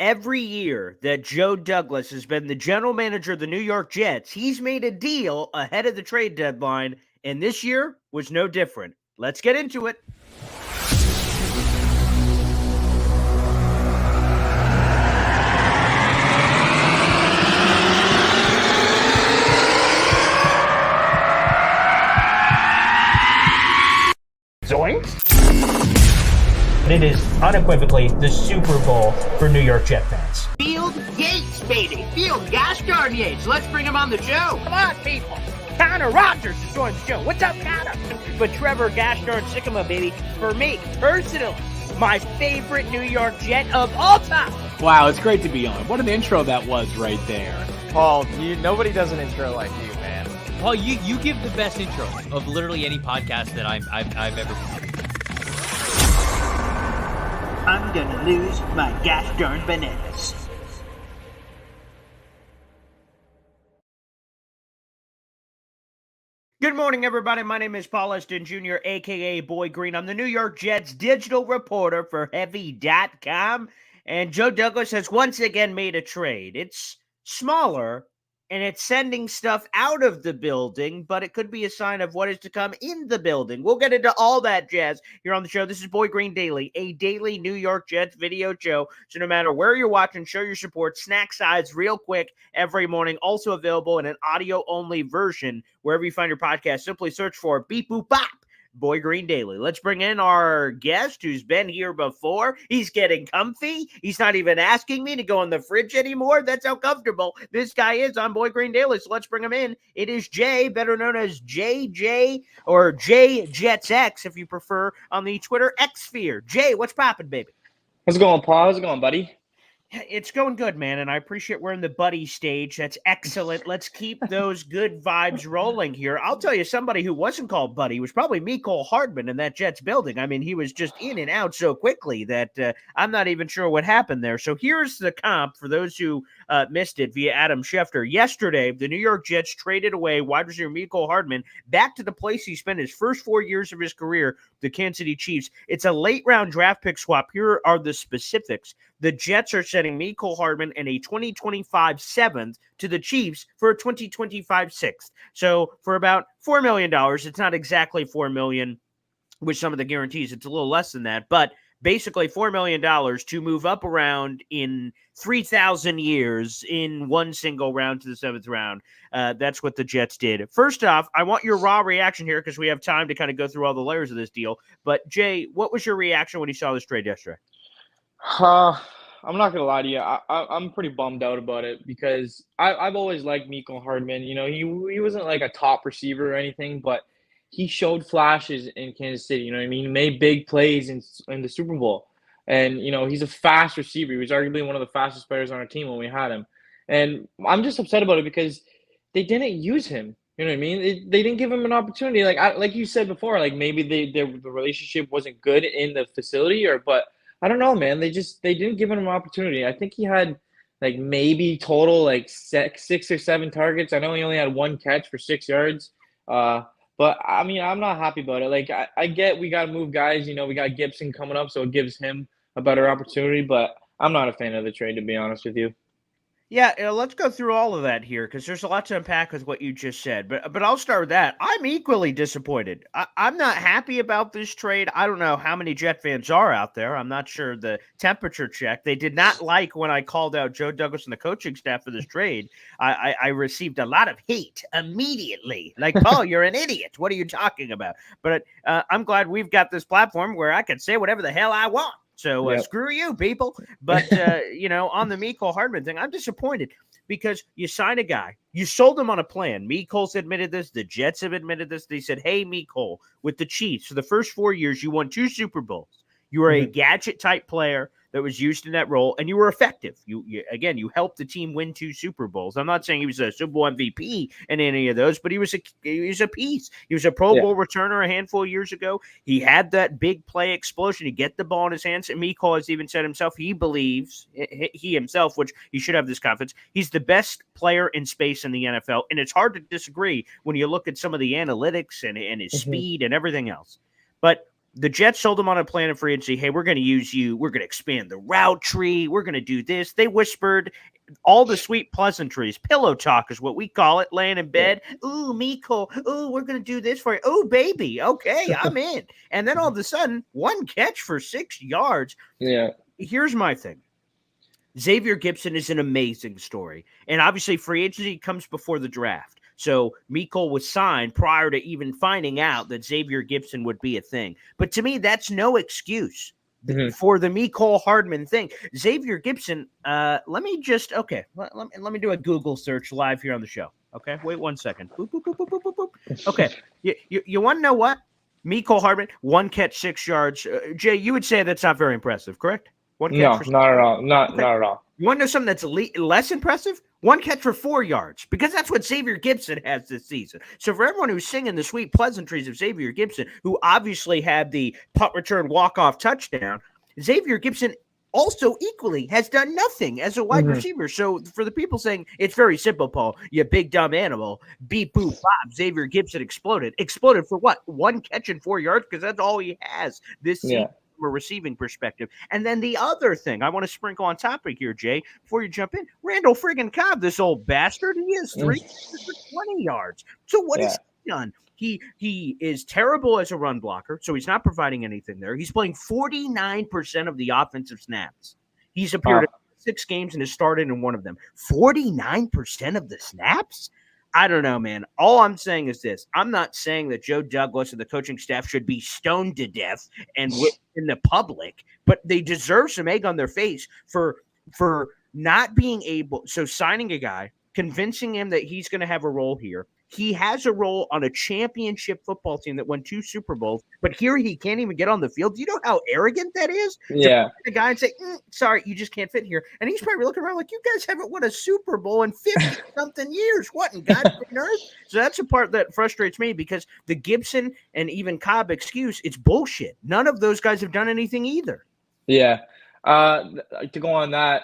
every year that Joe Douglas has been the general manager of the New York Jets, he's made a deal ahead of the trade deadline, and this year was no different. Let's get into it. Zoinks! It is unequivocally the Super Bowl for New York Jet fans. Field Yates, baby. Field gosh darn Yates. Let's bring him on the show. Come on, people. Connor Rogers is joining the show. What's up, Connor? But Trevor gosh darn Sycamore, baby. For me, personally, my favorite New York Jet of all time. Wow, it's great to be on. What an intro that was right there. Paul, nobody does an intro like you, man. Paul, you give the best intro of literally any podcast that I've ever been. I'm gonna lose my gosh darn bananas. Good morning, everybody. My name is Paul Eston Jr., a.k.a. Boy Green. I'm the New York Jets digital reporter for Heavy.com, and Joe Douglas has once again made a trade. It's smaller, and it's sending stuff out of the building, but it could be a sign of what is to come in the building. We'll get into all that jazz here on the show. This is Boy Green Daily, a daily New York Jets video show. So no matter where you're watching, show your support. Snack size real quick every morning. Also available in an audio-only version wherever you find your podcast. Simply search for Beep Boop Bop. Boy Green Daily. Let's bring in our guest who's been here before. He's getting comfy. He's not even asking me to go in the fridge anymore. That's how comfortable this guy is on Boy Green Daily. So let's bring him in. It is Jay, better known as JJ or J Jets X if you prefer on the Twitter X sphere. Jay, what's poppin', baby? How's it going, Paul? How's it going, buddy? It's going good, man, and I appreciate we're in the buddy stage. That's excellent. Let's keep those good vibes rolling here. I'll tell you, somebody who wasn't called buddy was probably Mecole Hardman in that Jets building. I mean, he was just in and out so quickly that I'm not even sure what happened there. So here's the comp for those who missed it via Adam Schefter. Yesterday, the New York Jets traded away wide receiver Mecole Hardman back to the place he spent his first 4 years of his career, the Kansas City Chiefs. It's a late-round draft pick swap. Here are the specifics. The Jets are sending Mecole Hardman and a 2025 seventh to the Chiefs for a 2025 sixth. So for about $4 million, it's not exactly $4 million with some of the guarantees. It's a little less than that, but basically $4 million to move up around in 3,000 years in one single round to the seventh round. That's what the Jets did. First off, I want your raw reaction here because we have time to kind of go through all the layers of this deal. But Jay, what was your reaction when you saw this trade yesterday? I'm not gonna lie to you. I'm pretty bummed out about it because I've always liked Mecole Hardman. You know, he wasn't like a top receiver or anything, but he showed flashes in Kansas City. You know what I mean? He made big plays in the Super Bowl, and you know he's a fast receiver. He was arguably one of the fastest players on our team when we had him, and I'm just upset about it because they didn't use him. You know what I mean? They didn't give him an opportunity. Like you said before, like maybe the relationship wasn't good in the facility, but. I don't know, man. They didn't give him an opportunity. I think he had like maybe total like six or seven targets. I know he only had one catch for 6 yards. But I mean, I'm not happy about it. Like I get we got to move guys. You know, we got Gibson coming up, so it gives him a better opportunity. But I'm not a fan of the trade, to be honest with you. Yeah, let's go through all of that here because there's a lot to unpack with what you just said. But I'll start with that. I'm equally disappointed. I'm not happy about this trade. I don't know how many Jet fans are out there. I'm not sure the temperature check. They did not like when I called out Joe Douglas and the coaching staff for this trade. I received a lot of hate immediately. Like, Paul, you're an idiot. What are you talking about? But I'm glad we've got this platform where I can say whatever the hell I want. So screw you, people. But, you know, on the Mecole Hardman thing, I'm disappointed because you sign a guy. You sold him on a plan. Mecole's admitted this. The Jets have admitted this. They said, hey, Mecole, with the Chiefs, for the first 4 years, you won 2 Super Bowls. You were a gadget-type player that was used in that role, and you were effective. You helped the team win 2 Super Bowls. I'm not saying he was a Super Bowl MVP in any of those, but he was a piece. He was a Pro Bowl returner a handful of years ago. He had that big play explosion to get the ball in his hands. And Mecole has even said himself, he believes, he himself, which he should have this confidence, he's the best player in space in the NFL. And it's hard to disagree when you look at some of the analytics and his speed and everything else. But The Jets sold him on a plan of free agency. Hey, we're going to use you. We're going to expand the route tree. We're going to do this. They whispered all the sweet pleasantries. Pillow talk is what we call it, laying in bed. Ooh, Mecole. Ooh, we're going to do this for you. Ooh, baby. Okay, I'm in. And then all of a sudden, one catch for 6 yards. Yeah. Here's my thing. Xavier Gibson is an amazing story. And obviously, free agency comes before the draft. So Mecole was signed prior to even finding out that Xavier Gibson would be a thing. But to me, that's no excuse for the Mecole Hardman thing. Xavier Gibson, let me let me do a Google search live here on the show. Okay, wait 1 second. Boop, boop, boop, boop, boop, boop. Okay, you want to know what? Mecole Hardman, 1 catch, 6 yards. Jay, you would say that's not very impressive, correct? Not at all. Not at all. You want to know something that's less impressive? 1 catch for 4 yards, because that's what Xavier Gibson has this season. So for everyone who's singing the sweet pleasantries of Xavier Gibson, who obviously had the punt return walk-off touchdown, Xavier Gibson also equally has done nothing as a wide receiver. So for the people saying it's very simple, Paul, you big dumb animal, beep, boop, bop, Xavier Gibson exploded. Exploded for what? 1 catch and 4 yards? Because that's all he has this season. A receiving perspective. And then the other thing I want to sprinkle on topic here, Jay, before you jump in, Randall friggin' Cobb, this old bastard, he has 3 for 20 yards. So what has he done? He is terrible as a run blocker, so he's not providing anything there. He's playing 49% of the offensive snaps. He's appeared in 6 games and has started in 1 of them. 49% of the snaps? I don't know, man. All I'm saying is this. I'm not saying that Joe Douglas and the coaching staff should be stoned to death and in the public, but they deserve some egg on their face for not being able. So signing a guy, convincing him that he's going to have a role here. He has a role on a championship football team that won 2 Super Bowls, but here he can't even get on the field. Do you know how arrogant that is? Yeah. To the guy and say, sorry, you just can't fit here. And he's probably looking around like, you guys haven't won a Super Bowl in 50-something years. What in God's earth? So that's a part that frustrates me, because the Gibson and even Cobb excuse, it's bullshit. None of those guys have done anything either. Yeah. To go on that,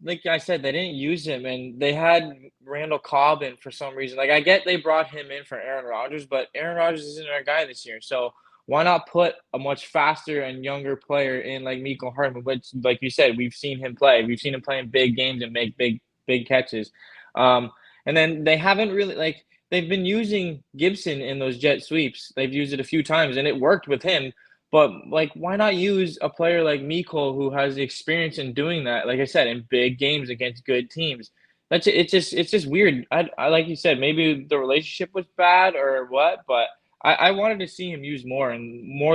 like I said, they didn't use him, and they had Randall Cobb in for some reason. Like, I get they brought him in for Aaron Rodgers, but Aaron Rodgers isn't our guy this year. So why not put a much faster and younger player in like Mecole Hardman, which, like you said, we've seen him play. We've seen him play in big games and make big catches. And then they haven't really they've been using Gibson in those jet sweeps. They've used it a few times, and it worked with him. But, why not use a player like Mecole who has the experience in doing that, like I said, in big games against good teams? It's just weird. I like you said, maybe the relationship was bad or what, but I wanted to see him used more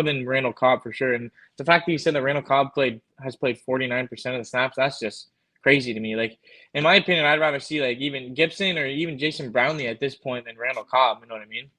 than Randall Cobb for sure. And the fact that you said that Randall Cobb has played 49% of the snaps, that's just crazy to me. Like, in my opinion, I'd rather see even Gibson or even Jason Brownlee at this point than Randall Cobb. You know what I mean?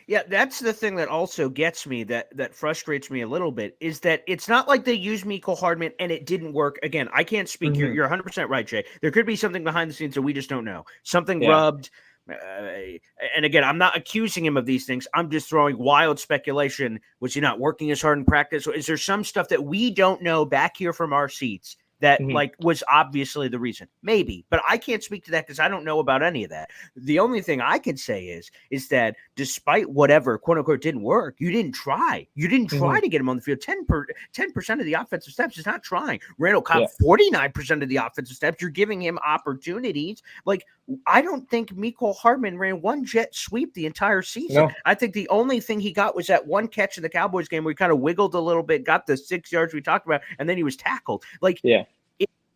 Yeah, that's the thing that also gets me, that frustrates me a little bit, is that it's not like they used Mecole Hardman and it didn't work. Again, I can't speak. You're 100% right, Jay. There could be something behind the scenes that we just don't know. Something rubbed. And again, I'm not accusing him of these things. I'm just throwing wild speculation. Was he not working as hard in practice? Is there some stuff that we don't know back here from our seats that was obviously the reason? Maybe, but I can't speak to that because I don't know about any of that. The only thing I can say is that despite whatever quote unquote didn't work, you didn't try. You didn't try to get him on the field. 10% of the offensive steps is not trying. Randall Cobb, 49% of the offensive steps. You're giving him opportunities. Like, I don't think Mecole Hardman ran 1 jet sweep the entire season. No. I think the only thing he got was that 1 catch in the Cowboys game where he kind of wiggled a little bit, got the 6 yards we talked about, and then he was tackled.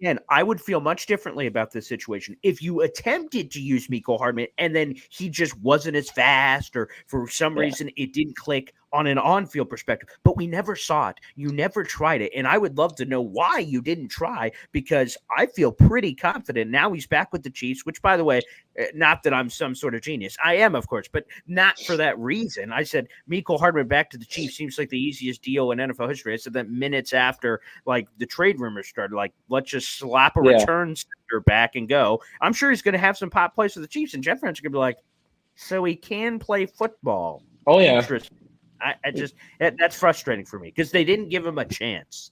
And I would feel much differently about this situation if you attempted to use Mecole Hardman and then he just wasn't as fast, or for some reason it didn't click on an on-field perspective. But we never saw it. You never tried it. And I would love to know why you didn't try, because I feel pretty confident now he's back with the Chiefs, which, by the way, not that I'm some sort of genius. I am, of course, but not for that reason. I said Mecole Hardman back to the Chiefs seems like the easiest deal in NFL history. I said that minutes after the trade rumors started, let's just slap a return center back and go. I'm sure he's going to have some pop plays for the Chiefs, and Jeff fans are going to be like, so he can play football. Oh, yeah. Interesting. I just that's frustrating for me because they didn't give him a chance.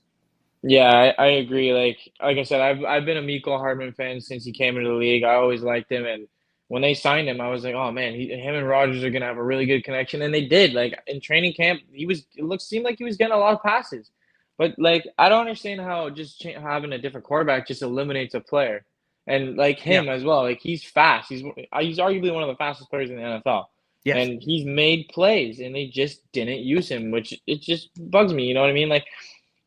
Yeah, I agree. Like I said, I've been a Mecole Hardman fan since he came into the league. I always liked him, and when they signed him, I was like, oh man, him and Rodgers are gonna have a really good connection, and they did. Like in training camp, seemed like he was getting a lot of passes, but like I don't understand how just having a different quarterback just eliminates a player, and like Yeah. him as well. Like he's fast. He's arguably one of the fastest players in the NFL. Yes. And he's made plays, and they just didn't use him, which it just bugs me. You know what I mean? Like,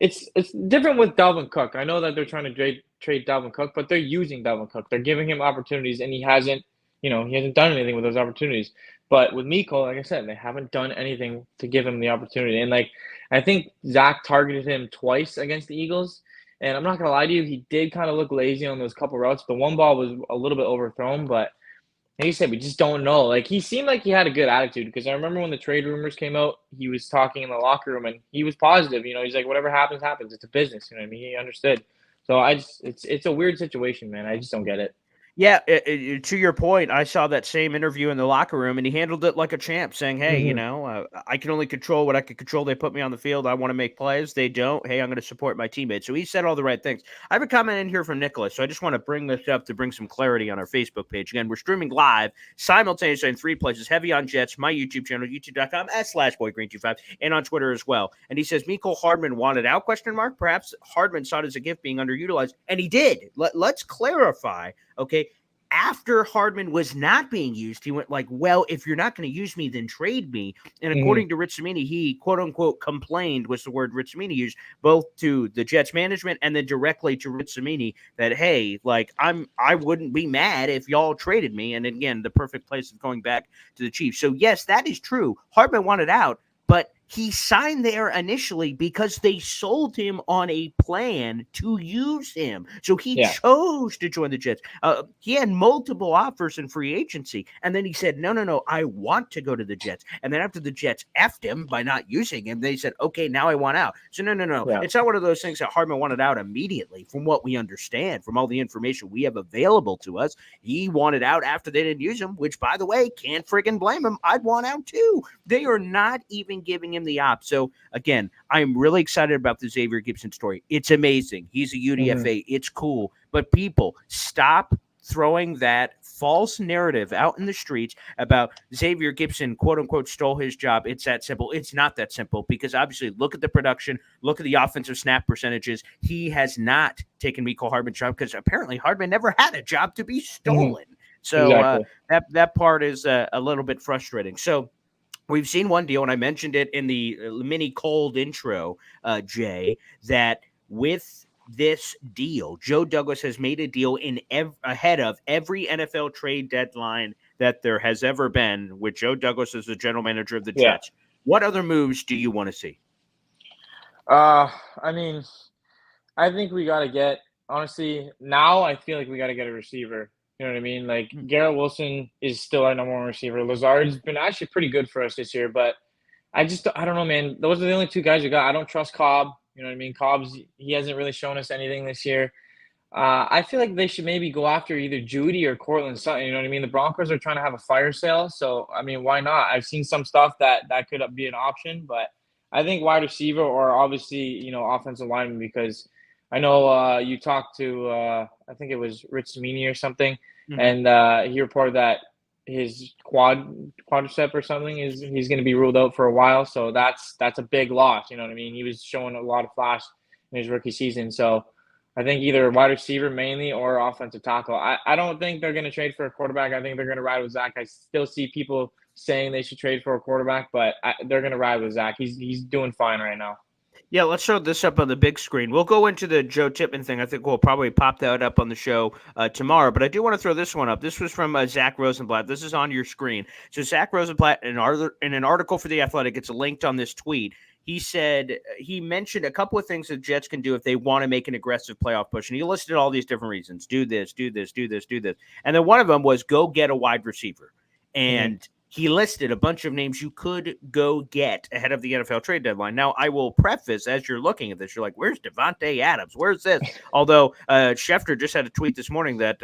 it's different with Dalvin Cook. I know that they're trying to trade Dalvin Cook, but they're using Dalvin Cook. They're giving him opportunities, and he hasn't done anything with those opportunities. But with Mecole, like I said, they haven't done anything to give him the opportunity. And like, I think Zach targeted him twice against the Eagles. And I'm not gonna lie to you, he did kind of look lazy on those couple routes. The one ball was a little bit overthrown, but like you said, we just don't know. Like, he seemed like he had a good attitude, because I remember when the trade rumors came out, he was talking in the locker room and he was positive. He's like, whatever happens, happens. It's a business. You know what I mean? He understood. So it's a weird situation, man. I just don't get it. Yeah, to your point, I saw that same interview in the locker room, and he handled it like a champ, saying, hey, I can only control what I can control. They put me on the field. I want to make plays. They don't. Hey, I'm going to support my teammates. So he said all the right things. I have a comment in here from Nicholas, so I just want to bring this up to bring some clarity on our Facebook page. Again, we're streaming live simultaneously in 3 places: Heavy on Jets, my YouTube channel, youtube.com/boygreen25, and on Twitter as well. And he says, Mecole Hardman wanted out, ? Perhaps Hardman saw it as a gift being underutilized, and he did. Let's clarify. Okay, after Hardman was not being used, he went like, well, if you're not going to use me, then trade me. And according to Rich Cimini, he, quote unquote, complained, was the word Rich Cimini used, both to the Jets management and then directly to Rich Cimini, that, hey, like, I wouldn't be mad if y'all traded me. And again, the perfect place of going back to the Chiefs. So yes, that is true. Hardman wanted out, but he signed there initially because they sold him on a plan to use him. So he chose to join the Jets. He had multiple offers in free agency. And then he said, no, I want to go to the Jets. And then after the Jets effed him by not using him, they said, okay, now I want out. So no. Yeah. It's not one of those things that Hardman wanted out immediately. From what we understand, from all the information we have available to us, he wanted out after they didn't use him, which, by the way, can't friggin' blame him. I'd want out too. They are not even giving him the op. So again, I'm really excited about the Xavier Gibson story. It's amazing. He's a UDFA. It's cool. But people, stop throwing that false narrative out in the streets about Xavier Gibson, quote unquote, stole his job. It's that simple. It's not that simple, because obviously look at the production, look at the offensive snap percentages. He has not taken Mecole Hardman's job, because apparently Hardman never had a job to be stolen. So that part is a little bit frustrating. So we've seen one deal, and I mentioned it in the mini cold intro, Jay, that with this deal, Joe Douglas has made a deal ahead of every NFL trade deadline that there has ever been, with Joe Douglas as the general manager of the Jets. What other moves do you want to see? I mean, I think we got to get, honestly, now I feel like we got to get a receiver. You know what I mean? Like, Garrett Wilson is still our number one receiver. Lazard's been actually pretty good for us this year, but I don't know, man. Those are the only two guys we got. I don't trust Cobb. You know what I mean? He hasn't really shown us anything this year. I feel like they should maybe go after either Judy or Cortland Sutton. You know what I mean? The Broncos are trying to have a fire sale, so I mean, why not? I've seen some stuff that could be an option, but I think wide receiver, or obviously, offensive lineman, because I know you talked to I think it was Rich Cimini or something, and he reported that his quadricep or something he's going to be ruled out for a while. So that's a big loss. You know what I mean? He was showing a lot of flash in his rookie season. So I think either wide receiver mainly or offensive tackle. I don't think they're going to trade for a quarterback. I think they're going to ride with Zach. I still see people saying they should trade for a quarterback, but they're going to ride with Zach. He's doing fine right now. Yeah, let's show this up on the big screen. We'll go into the Joe Tippmann thing. I think we'll probably pop that up on the show tomorrow. But I do want to throw this one up. This was from Zach Rosenblatt. This is on your screen. So Zach Rosenblatt, in an article for The Athletic, it's linked on this tweet. He said, he mentioned a couple of things the Jets can do if they want to make an aggressive playoff push. And he listed all these different reasons. Do this, do this, do this, do this. And then one of them was go get a wide receiver. And he listed a bunch of names you could go get ahead of the NFL trade deadline. Now, I will preface, as you're looking at this, you're like, where's Devontae Adams? Where's this? Although Schefter just had a tweet this morning that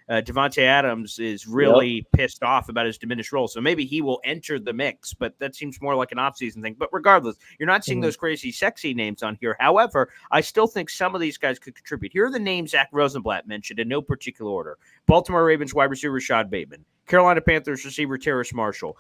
Devontae Adams is really pissed off about his diminished role. So maybe he will enter the mix, but that seems more like an offseason thing. But regardless, you're not seeing those crazy, sexy names on here. However, I still think some of these guys could contribute. Here are the names Zach Rosenblatt mentioned in no particular order. Baltimore Ravens wide receiver Rashad Bateman, Carolina Panthers receiver Terrace Marshall.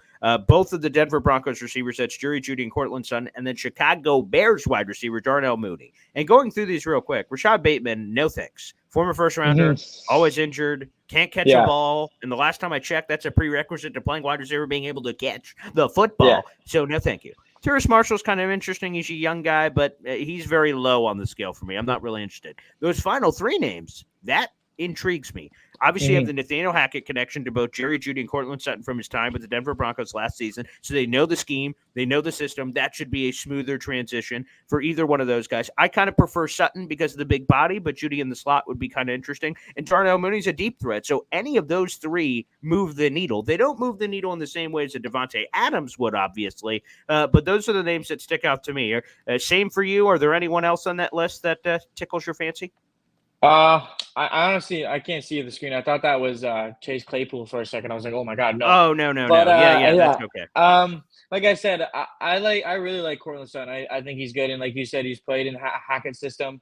Both of the Denver Broncos receivers, that's Jerry Jeudy and Cortland Sutton, and then Chicago Bears wide receiver Darnell Mooney. And going through these real quick, Rashad Bateman, no thanks. Former first rounder, always injured, can't catch a ball. And the last time I checked, that's a prerequisite to playing wide receiver, being able to catch the football. Yeah. So no thank you. Terrace Marshall's kind of interesting. He's a young guy, but he's very low on the scale for me. I'm not really interested. Those final three names, that intrigues me. Obviously, you have the Nathaniel Hackett connection to both Jerry Jeudy and Cortland Sutton from his time with the Denver Broncos last season. So they know the scheme. They know the system. That should be a smoother transition for either one of those guys. I kind of prefer Sutton because of the big body, but Jeudy in the slot would be kind of interesting. And Darnell Mooney's a deep threat. So any of those three move the needle. They don't move the needle in the same way as a Devontae Adams would, obviously. But those are the names that stick out to me. Same for you. Are there anyone else on that list that tickles your fancy? I honestly, I can't see the screen. I thought that was Chase Claypool for a second. I was like, oh my God, no. Oh, no. But, Yeah, that's okay. Like I said, I really like Cortland Sutton. I think he's good. And like you said, he's played in Hackett's system.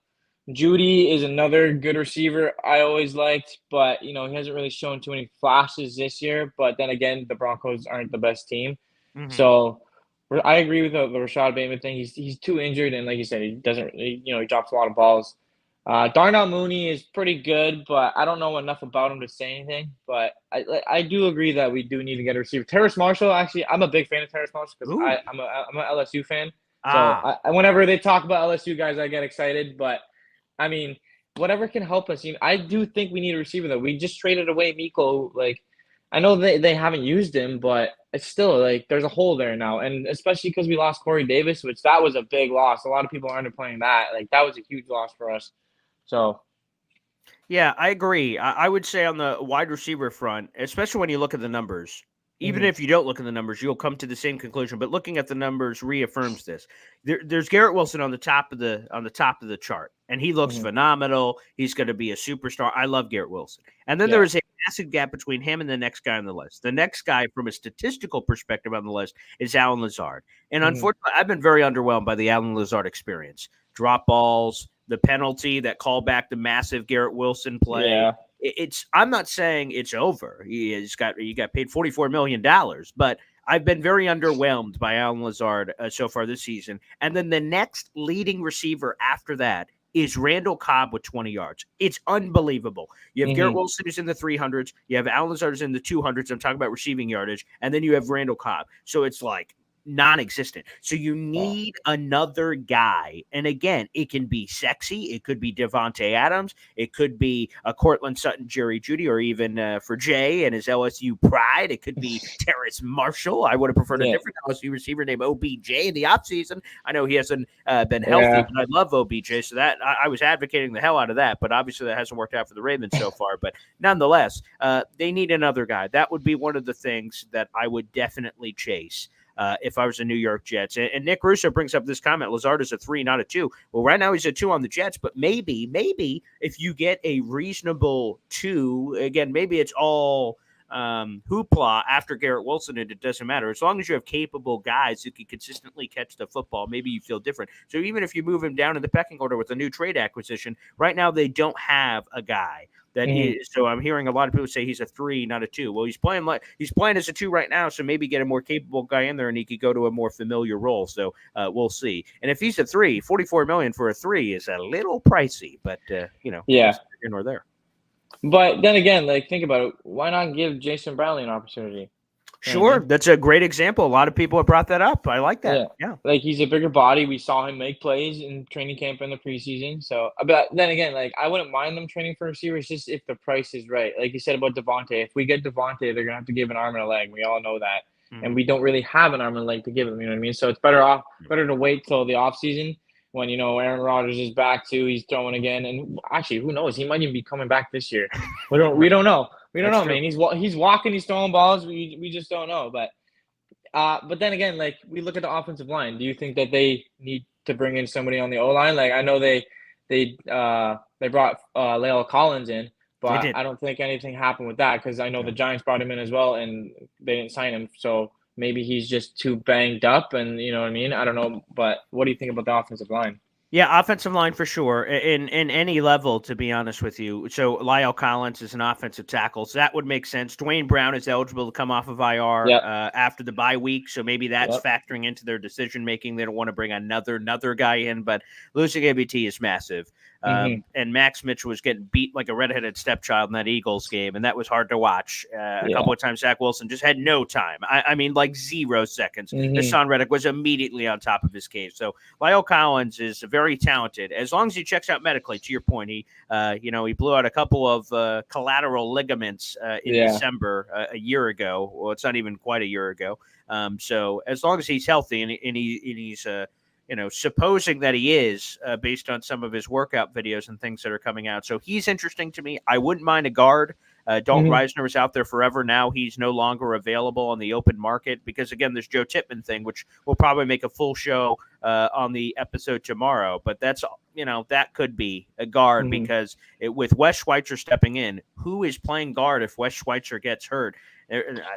Jeudy is another good receiver I always liked, but, he hasn't really shown too many flashes this year. But then again, the Broncos aren't the best team. Mm-hmm. So I agree with the Rashad Bateman thing. He's too injured. And like you said, he doesn't really, he drops a lot of balls. Darnell Mooney is pretty good, but I don't know enough about him to say anything. But I do agree that we do need to get a receiver. Terrace Marshall, actually, I'm a big fan of Terrace Marshall because I'm an LSU fan. So whenever they talk about LSU guys, I get excited. But, I mean, whatever can help us. I do think we need a receiver, though. We just traded away Mecole. Like, I know they haven't used him, but it's still, like, there's a hole there now. And especially because we lost Corey Davis, which that was a big loss. A lot of people aren't playing that. Like, that was a huge loss for us. So, yeah, I agree. I would say on the wide receiver front, especially when you look at the numbers, even if you don't look at the numbers, you'll come to the same conclusion. But looking at the numbers reaffirms this. There's Garrett Wilson on the top of the chart, and he looks phenomenal. He's going to be a superstar. I love Garrett Wilson. And then there is a massive gap between him and the next guy on the list. The next guy, from a statistical perspective on the list, is Allen Lazard. And unfortunately, I've been very underwhelmed by the Allen Lazard experience. Drop balls. The penalty that called back the massive Garrett Wilson play. Yeah. I'm not saying it's over. He got paid $44 million, but I've been very underwhelmed by Allen Lazard so far this season. And then the next leading receiver after that is Randall Cobb with 20 yards. It's unbelievable. You have Garrett Wilson who's in the 300s. You have Allen Lazard who's in the 200s. I'm talking about receiving yardage. And then you have Randall Cobb. So it's like non-existent. So you need another guy. And again, it can be sexy. It could be Devontae Adams. It could be a Cortland Sutton, Jerry Jeudy, or even for Jay and his LSU pride, it could be Terrace Marshall. I would have preferred a different LSU receiver named OBJ in the offseason. I know he hasn't been healthy, but I love OBJ. So that I was advocating the hell out of that, but obviously that hasn't worked out for the Ravens so far. But nonetheless, they need another guy. That would be one of the things that I would definitely chase. If I was a New York Jets. And Nick Russo brings up this comment, Lazard is a 3, not a 2. Well, right now he's a 2 on the Jets, but maybe if you get a reasonable 2, again, maybe it's all hoopla after Garrett Wilson, and it doesn't matter. As long as you have capable guys who can consistently catch the football, maybe you feel different. So even if you move him down in the pecking order with a new trade acquisition, right now they don't have a guy that is. So I'm hearing a lot of people say he's a 3, not a 2. Well, he's playing as a 2 right now, so maybe get a more capable guy in there and he could go to a more familiar role. So we'll see. And if he's a 3, $44 million for a 3 is a little pricey, but here nor there. But then again, like, think about it. Why not give Jason Brownlee an opportunity? Sure, that's a great example. A lot of people have brought that up. I like that. Yeah. Like, he's a bigger body. We saw him make plays in training camp in the preseason. So, but then again, like, I wouldn't mind them training for receivers just if the price is right. Like you said about Devontae. If we get Devontae, they're going to have to give an arm and a leg. We all know that. And we don't really have an arm and a leg to give them, you know what I mean? So it's better to wait till the offseason when, Aaron Rodgers is back too. He's throwing again. And actually, who knows? He might even be coming back this year. We don't know. We don't know, man. He's walking, he's throwing balls. We just don't know. But then again, like, we look at the offensive line. Do you think that they need to bring in somebody on the O-line? Like, I know they brought Lyall Collins in, but I don't think anything happened with that because I know the Giants brought him in as well and they didn't sign him. So maybe he's just too banged up and you know what I mean? I don't know. But what do you think about the offensive line? Yeah, offensive line for sure. In any level, to be honest with you. So Lyall Collins is an offensive tackle, so that would make sense. Dwayne Brown is eligible to come off of IR Yep. after the bye week, so maybe that's Yep. factoring into their decision making. They don't want to bring another guy in, but losing ABT is massive. Hmm. And Max Mitchell was getting beat like a redheaded stepchild in that Eagles game, and that was hard to watch. A Yeah. couple of times, Zach Wilson just had no time. I mean, like 0 seconds. Hmm. Hassan Reddick was immediately on top of his game. So Lyall Collins is very talented as long as he checks out medically. To your point, he blew out a couple of collateral ligaments in Yeah. December a year ago. Well, it's not even quite a year ago. So as long as he's healthy and he's supposing that he is based on some of his workout videos and things that are coming out. So he's interesting to me. I wouldn't mind a guard. Dalton Mhm. Reisner was out there forever. Now he's no longer available on the open market because, again, there's Joe Tippmann thing, which we'll probably make a full show on the episode tomorrow. But that's, that could be a guard because with Wes Schweitzer stepping in, who is playing guard if Wes Schweitzer gets hurt?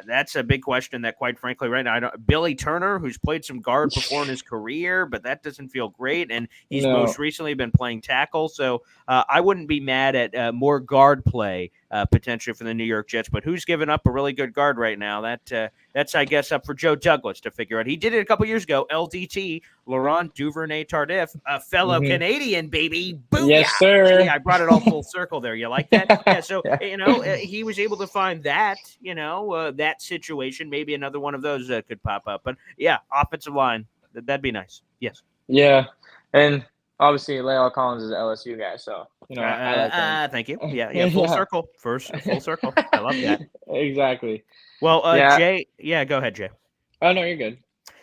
That's a big question that, quite frankly, right now, Billy Turner, who's played some guard before in his career, but that doesn't feel great. And he's most No. recently been playing tackle. So I wouldn't be mad at more guard play potentially for the New York Jets. But who's given up a really good guard right now? That's, I guess, up for Joe Douglas to figure out. He did it a couple years ago. LDT, Laurent Duvernay-Tardif, a fellow Canadian, baby. Booyah! Yes, sir. See, I brought it all full circle there. You like that? Yeah, so, Yeah. he was able to find that, that situation. Maybe another one of those could pop up. But, yeah, offensive line, that'd be nice. Yes. Yeah. And obviously, Lyall Collins is an LSU guy, so, I like him. Thank you. Yeah, full circle. Full circle. I love that. Exactly. Well, Yeah. Jay, go ahead, Jay. Oh, no, you're good.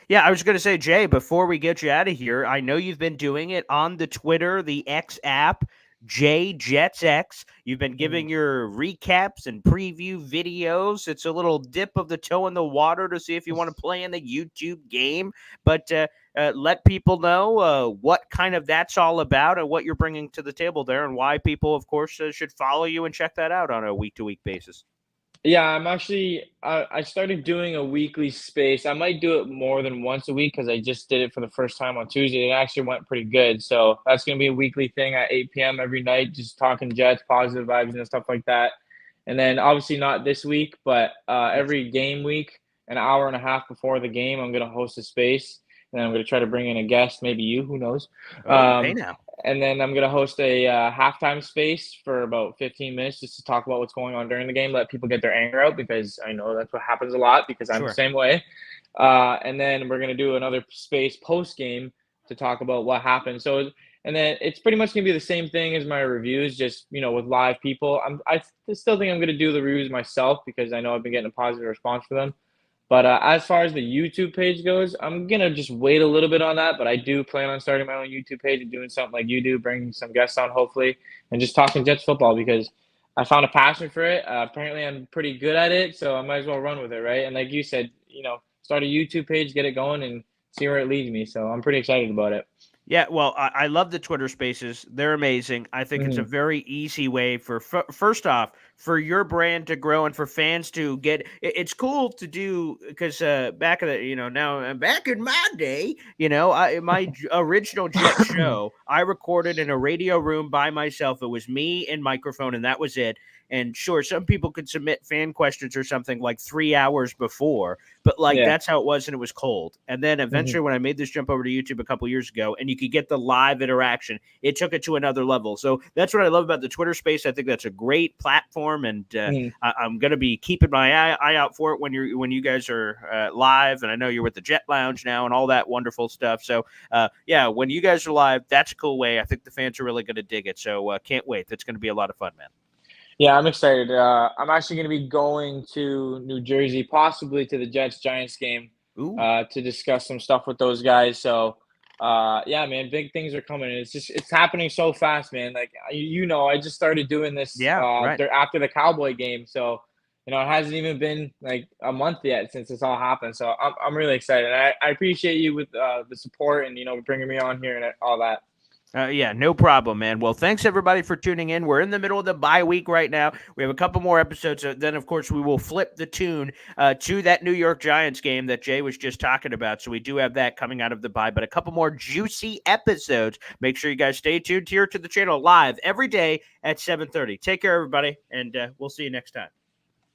Yeah, I was going to say, Jay, before we get you out of here, I know you've been doing it on the Twitter, the X app, JJetsX. You've been giving your recaps and preview videos. It's a little dip of the toe in the water to see if you want to play in the YouTube game. But let people know what kind of that's all about and what you're bringing to the table there and why people, of course, should follow you and check that out on a week-to-week basis. Yeah, I'm actually I started doing a weekly space. I might do it more than once a week because I just did it for the first time on Tuesday. It actually went pretty good. So that's going to be a weekly thing at 8 p.m. every night, just talking Jets, positive vibes and stuff like that. And then obviously not this week, but every game week, an hour and a half before the game, I'm going to host a space. And I'm going to try to bring in a guest, maybe you, who knows. Hey now. And then I'm going to host a halftime space for about 15 minutes just to talk about what's going on during the game, let people get their anger out because I know that's what happens a lot because I'm the same way. And then we're going to do another space post-game to talk about what happened. So, and then it's pretty much going to be the same thing as my reviews, just, with live people. I still think I'm going to do the reviews myself because I know I've been getting a positive response for them. But as far as the YouTube page goes, I'm going to just wait a little bit on that. But I do plan on starting my own YouTube page and doing something like you do, bringing some guests on, hopefully, and just talking Jets football because I found a passion for it. Apparently, I'm pretty good at it, so I might as well run with it, right? And like you said, start a YouTube page, get it going, and see where it leads me. So I'm pretty excited about it. Yeah, well, I love the Twitter Spaces. They're amazing. I think it's a very easy way for first off, for your brand to grow and for fans to get. It's cool to do because back in back in my day, my original Jet show, I recorded in a radio room by myself. It was me and microphone, and that was it. And sure, some people could submit fan questions or something like 3 hours before, but that's how it was, and it was cold. And then eventually, when I made this jump over to YouTube a couple years ago, and you could get the live interaction, it took it to another level. So that's what I love about the Twitter Space. I think that's a great platform, and I'm going to be keeping my eye out for it when you guys are live. And I know you're with the Jet Lounge now and all that wonderful stuff. So when you guys are live, that's a cool way. I think the fans are really going to dig it. So can't wait. That's going to be a lot of fun, man. Yeah, I'm excited. I'm actually going to be going to New Jersey, possibly to the Jets-Giants game to discuss some stuff with those guys. So, yeah, man, big things are coming. It's happening so fast, man. Like, I just started doing this after the Cowboy game. So, it hasn't even been like a month yet since this all happened. So I'm really excited. I appreciate you with the support and, bringing me on here and all that. Yeah, no problem, man. Well, thanks everybody for tuning in. We're in the middle of the bye week right now. We have a couple more episodes. Then, of course, we will flip the tune to that New York Giants game that Jay was just talking about. So we do have that coming out of the bye, but a couple more juicy episodes. Make sure you guys stay tuned here to the channel live every day at 7:30. Take care, everybody, and we'll see you next time.